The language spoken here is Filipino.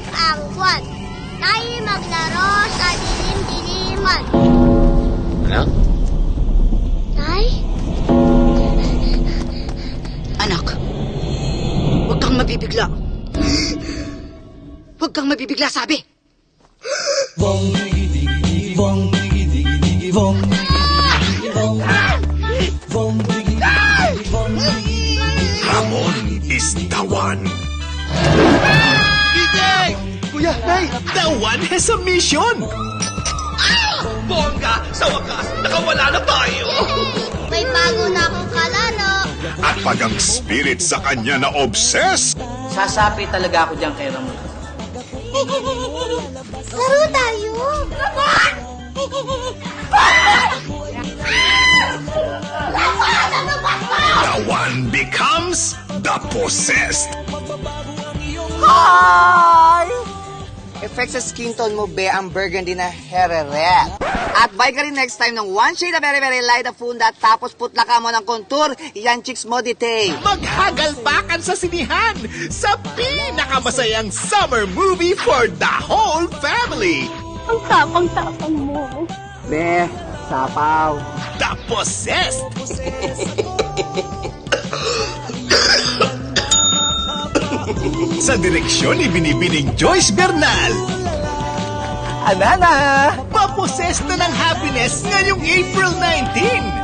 at ang buwan. Tayo maglaro sa dilim-diliman. Anak? Tay? Anak, huwag kang mabibigla. Huwag kang mabibigla, sabi. Ramon is the one. Bigay! Kuya, Nay! The one has a mission. Bongga! Sa wakas, nakawala na tayo! May bago na akong kalaro. At pag ang spirit sa kanya na obsessed, Sasapi talaga ako dyan kay Ramon. Laro tayo. the one becomes the possessed. Effect sa skin tone mo, be, ang burgundy na hereret. At buy ka rin next time ng one shade na very very light na funda, tapos putla ka mo ng contour, yan chicks mo detail. Maghagalpakan sa sinihan sa pinakamasayang summer movie for the whole family. Ang tapang-tapang mo. Be, sapaw. The Possessed. Sa direksyon ni Binibining Joyce Bernal. Anana! Mapossessed na ng happiness ngayong April 19.